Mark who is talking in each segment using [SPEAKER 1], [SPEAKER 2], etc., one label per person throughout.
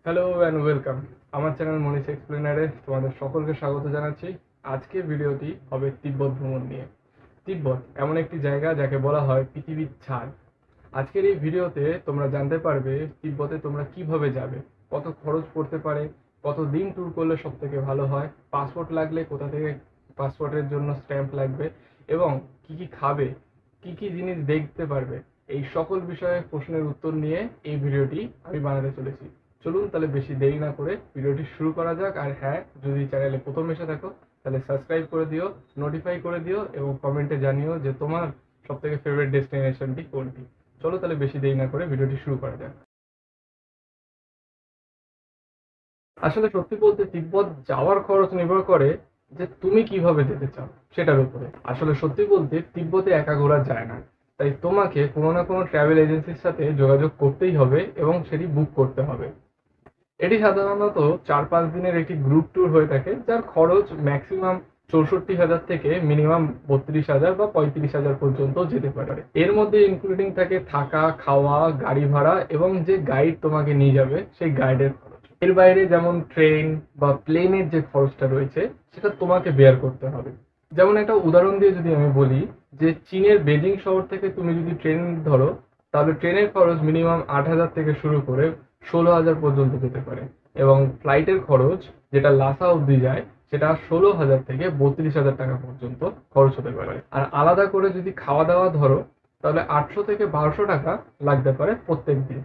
[SPEAKER 1] Hello and welcome আমার channel মনীষ এক্সপ্লেনারে তোমাদের সকলকে স্বাগত জানাচ্ছি। আজকের ভিডিওটি হবে তিব্বত ভ্রমণ নিয়ে। তিব্বত এমন একটি জায়গা যাকে বলা হয় পৃথিবীর ছাদ। আজকের এই ভিডিওতে তোমরা জানতে পারবে তিব্বতে তোমরা কিভাবে যাবে, কত খরচ পড়তে পারে, কত দিন ট্যুর করলে সব থেকে ভালো হয়, পাসপোর্ট লাগলে কোথা থেকে পাসপোর্টের জন্য স্ট্যাম্প লাগবে, এবং কি কি খাবে, কি কি জিনিস দেখতে পারবে, এই সকল বিষয়ে প্রশ্নের উত্তর নিয়ে এই ভিডিওটি আমি বানাতে চলেছি। চলুন তাহলে বেশি দেরি না করে ভিডিওটি শুরু করা যাক। আর হ্যাঁ, যদি চ্যানেলে প্রথম এসে থাকো তাহলে সাবস্ক্রাইব করে দিও, নোটিফাই করে দিও এবং কমেন্টে জানিও যে তোমার সব থেকে ফেভারিট ডেস্টিনেশনটি কোনটি। চলো তাহলে বেশি দেরি না করে ভিডিওটি শুরু করা যাক। আসলে সত্যি বলতে তিব্বত যাওয়ার খরচ নির্ভর করে যে তুমি কিভাবে যেতে চাও সেটার উপরে। আসলে সত্যি বলতে তিব্বতে একা ঘোরা যায় না, তাই তোমাকে কোনো না কোনো ট্রাভেল এজেন্সির সাথে যোগাযোগ করতেই হবে এবং সেটি বুক করতে হবে। এটি সাধারণত 4-5 দিনের একটি গ্রুপ ট্যুর হয়ে থাকে, যার খরচ ম্যাক্সিমাম 64,000 থেকে মিনিমাম 32,000 বা 35,000 পর্যন্ত যেতে পারে। এর মধ্যে ইনক্লুডিং থাকে থাকা, খাওয়া, গাড়ি ভাড়া এবং যে গাইড তোমাকে নিয়ে যাবে সেই গাইডের খরচ। এর বাইরে যেমন ট্রেন বা প্লেনের যে খরচটা রয়েছে সেটা তোমাকে বেয়ার করতে হবে। যেমন একটা উদাহরণ দিয়ে যদি আমি বলি, যে চীনের বেজিং শহর থেকে তুমি যদি ট্রেন ধরো, তাহলে ট্রেনের খরচ মিনিমাম 8,000 থেকে শুরু করে 16,000 পর্যন্ত যেতে পারে, এবং ফ্লাইটের খরচ যেটা লাসা অবধি যায় সেটা 16,000 থেকে 32,000 টাকা পর্যন্ত খরচ হতে পারে। আর আলাদা করে যদি খাওয়া দাওয়া ধরো তাহলে 800 থেকে 1200 টাকা লাগতে পারে প্রত্যেক দিন।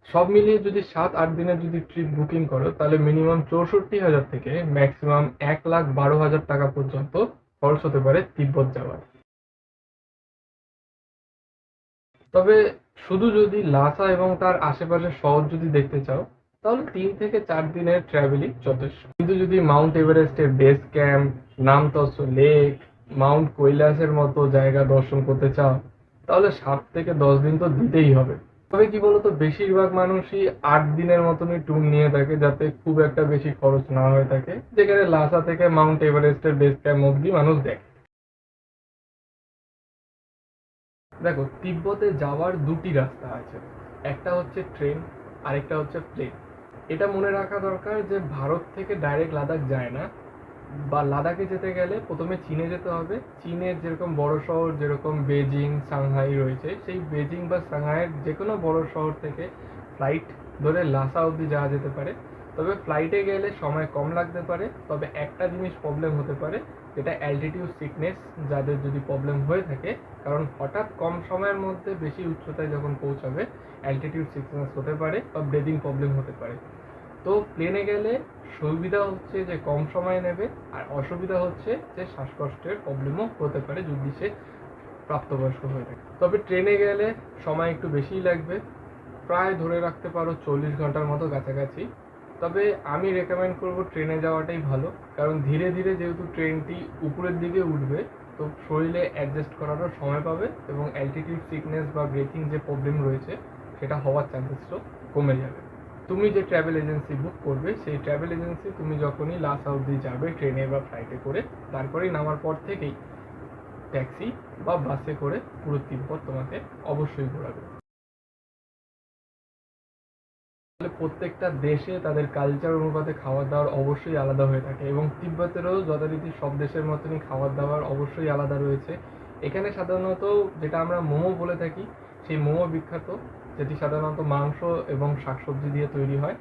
[SPEAKER 1] সব মিলিয়ে যদি 7-8 দিনের যদি ট্রিপ বুকিং করো তাহলে মিনিমাম 64,000 থেকে ম্যাক্সিমাম 1,12,000 টাকা পর্যন্ত খরচ হতে পারে তিব্বত যাওয়ার। তবে শুধু যদি লাসা এবং তার আশেপাশের শহর যদি দেখতে চাও তাহলে 3 থেকে 4 দিনের ট্রাভেলিং যথেষ্ট। কিন্তু যদি মাউন্ট এভারেস্টের বেস ক্যাম্প, নামতস লেক, মাউন্ট কৈলাসের মতো জায়গা দর্শন করতে চাও তাহলে 7 থেকে 10 দিন তো দিতেই হবে। তবে কি বলতো, বেশিরভাগ মানুষই 8 দিনের মতনই ট্যুর নিয়ে থাকে, যাতে খুব একটা বেশি খরচ না হয়ে থাকে, যেখানে লাসা থেকে মাউন্ট এভারেস্টের বেস ক্যাম্প অব্দি মানুষ দেখে। দেখো, তিব্বতে যাওয়ার দুটি রাস্তা আছে, একটা হচ্ছে ট্রেন, আরেকটা হচ্ছে প্লেন। এটা মনে রাখা দরকার যে ভারত থেকে ডাইরেক্ট লাদাখ যায় না, বা লাদাখে যেতে গেলে প্রথমে চীনে যেতে হবে। চীনের যেরকম বড় শহর যেরকম বেজিং, সাংহাই রয়েছে, সেই বেজিং বা সাংহাইয়ের যে কোনো বড় শহর থেকে ফ্লাইট ধরে লাসা অবধি যাওয়া যেতে পারে। তবে ফ্লাইটে গেলে সময় কম লাগতে পারে, তবে একটা জিনিস প্রবলেম হতে পারে, যেটা অ্যালটিটিউড সিকনেস যাদের যদি প্রবলেম হয়ে থাকে, কারণ হঠাৎ কম সময়ের মধ্যে বেশি উচ্চতায় যখন পৌঁছাবে অ্যালটিটিউড সিকনেস হতে পারে বা ব্রিদিং প্রবলেম হতে পারে। তো প্লেনে গেলে সুবিধা হচ্ছে যে কম সময় নেবে, আর অসুবিধা হচ্ছে যে শ্বাসকষ্টের প্রবলেমও হতে পারে যদি সে প্রাপ্তবয়স্ক হয়ে থাকে। তবে ট্রেনে গেলে সময় একটু বেশিই লাগবে, প্রায় ধরে রাখতে পারো 40 ঘন্টার মতো কাছাকাছি। তবে আমি রেকমেন্ড করব ট্রেনে যাওয়াটাই ভালো, কারণ ধীরে ধীরে যেহেতু ট্রেনটি উপরের দিকে উঠবে, তো শরীরে অ্যাডজাস্ট করারও সময় পাবে এবং অ্যালটিটিউড সিকনেস বা ব্রেথিং যে প্রবলেম রয়েছে সেটা হওয়ার চান্সেসও কমে যাবে। তুমি যে ট্রাভেল এজেন্সি বুক করবে সেই ট্রাভেল এজেন্সি তুমি যখনই লাসা অবধি যাবে ট্রেনে বা ফ্লাইটে করে, তারপরেই নামার পর থেকেই ট্যাক্সি বা বাসে করে পুরো তিব্বত তোমাকে অবশ্যই ঘোরাবে। তাহলে প্রত্যেকটা দেশে তাদের কালচার অনুপাতে খাবার দাবার অবশ্যই আলাদা হয়ে থাকে, এবং তিব্বতেরও যথারীতি সব দেশের মতনই খাবার দাবার অবশ্যই আলাদা রয়েছে। এখানে সাধারণত যেটা আমরা মোমো বলে থাকি, সেই মোমো বিখ্যাত, যেটি সাধারণত মাংস এবং শাকসবজি দিয়ে তৈরি হয়।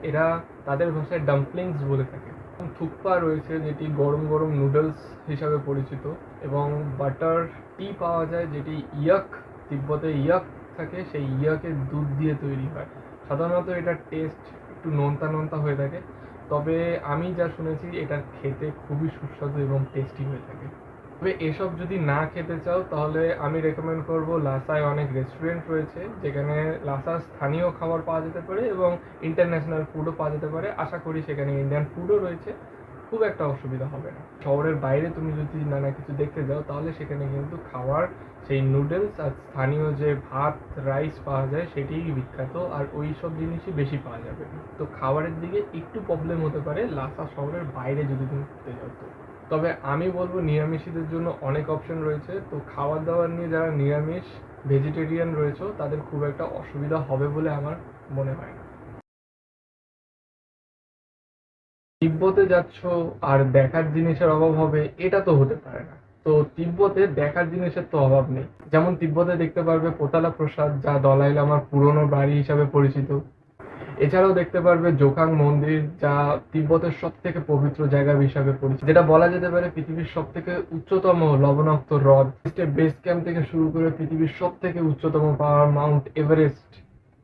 [SPEAKER 1] এরা তাদের ভাষায় ডাম্পলিংস বলে থাকে। থুকপা রয়েছে যেটি গরম গরম নুডলস হিসাবে পরিচিত, এবং বাটার টি পাওয়া যায় যেটি ইয়াক, তিব্বতে ইয়াক থাকে, সেই ইয়াকের দুধ দিয়ে তৈরি হয়। সাধারণত এটার টেস্ট একটু নোনতা নোনতা হয়ে থাকে, তবে আমি যা শুনেছি এটা খেতে খুবই সুস্বাদু এবং টেস্টি হয়ে থাকে। তবে এসব যদি না খেতে চাও তাহলে আমি রেকমেন্ড করব, লাসায় অনেক রেস্টুরেন্ট রয়েছে যেখানে লাসার স্থানীয় খাবার পাওয়া যেতে পারে এবং ইন্টারন্যাশনাল ফুডও পাওয়া যেতে পারে। আশা করি সেখানে ইন্ডিয়ান ফুডও রয়েছে, খুব একটা অসুবিধা হবে না। শহরের বাইরে তুমি যদি নানা কিছু দেখতে যাও তাহলে সেখানে কিন্তু খাবার, সেই নুডলস আর স্থানীয় যে ভাত রাইস পাওয়া যায় সেটিই বিখ্যাত, আর ওই সব জিনিসই বেশি পাওয়া যাবে। তো খাবারের দিকে একটু প্রবলেম হতে পারে লাসা শহরের বাইরে যদি তুমি ঘুরতে যাও। তবে আমি বলবো নিরামিষীদের জন্য অনেক অপশন রয়েছে, তো খাবার দাবার নিয়ে যারা নিরামিষ ভেজিটেরিয়ান রয়েছে তাদের খুব একটা অসুবিধা হবে বলে আমার মনে হয় না। তিব্বতে যাচ্ছ আর দেখার জিনিসের অভাব হবে, এটা তো হতে পারে না। তো তিব্বতে দেখার জিনিসের তো অভাব নেই। যেমন তিব্বতে দেখতে পারবে পোতালা প্রসাদ, যা দলাই লামার পুরনো বাড়ি হিসাবে পরিচিত। এছাড়াও দেখতে পারবে জোখাং মন্দির, যা তিব্বতের সব থেকে পবিত্র জায়গা হিসাবে পরিচিত, যেটা বলা যেতে পারে পৃথিবীর সব থেকে উচ্চতম লবণাক্ত হ্রদ। বেস ক্যাম্প থেকে শুরু করে পৃথিবীর সব থেকে উচ্চতম পাহাড় মাউন্ট এভারেস্ট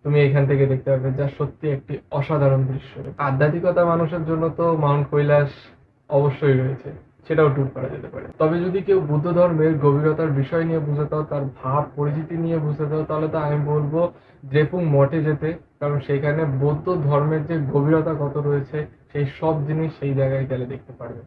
[SPEAKER 1] তুমি এখান থেকে দেখতে পাবে, যা সত্যি একটি অসাধারণ দৃশ্য। আধ্যাত্মিকতা মানুষের জন্য তো মাউন্ট কৈলাস অবশ্যই রয়েছে, সেটাও ট্যুর করা যেতে পারে। তবে যদি কেউ বুদ্ধ ধর্মের গভীরতার বিষয় নিয়ে বুঝতে চাও, তার ভাব পরিচিতি নিয়ে বুঝতে চাও, তাহলে তো আমি বলবো দ্রেপুং মঠে যেতে। কারণ সেখানে বৌদ্ধ ধর্মের যে গভীরতা কত রয়েছে, সেই সব জিনিস সেই জায়গায় গেলে দেখতে পারবে।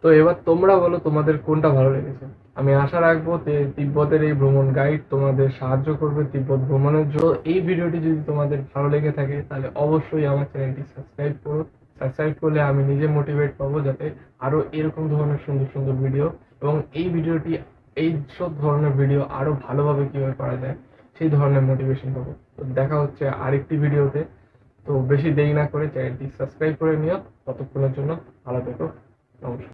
[SPEAKER 1] তো এবার তোমরা বলো তোমাদের কোনটা ভালো লেগেছে। আমি আশা রাখবো যে তিব্বতের এই ভ্রমণ গাইড তোমাদের সাহায্য করবে তিব্বত ভ্রমণের জন্য। এই ভিডিওটি যদি তোমাদের ভালো লেগে থাকে তাহলে অবশ্যই আমার চ্যানেলটি সাবস্ক্রাইব করো। সাবস্ক্রাইব করলে আমি নিজে মোটিভেট পাবো, যাতে আরো এরকম ধরনের সুন্দর সুন্দর ভিডিও এবং এই সব ধরনের ভিডিও আরো ভালোভাবে কিভাবে করা যায় সেই ধরনের মোটিভেশন পাবো। তো দেখা হচ্ছে আরেকটি ভিডিওতে। তো বেশি দেরি না করে চ্যানেলটি সাবস্ক্রাইব করে নিও। ততক্ষণের জন্য ভালো থেকো। নমস্কার।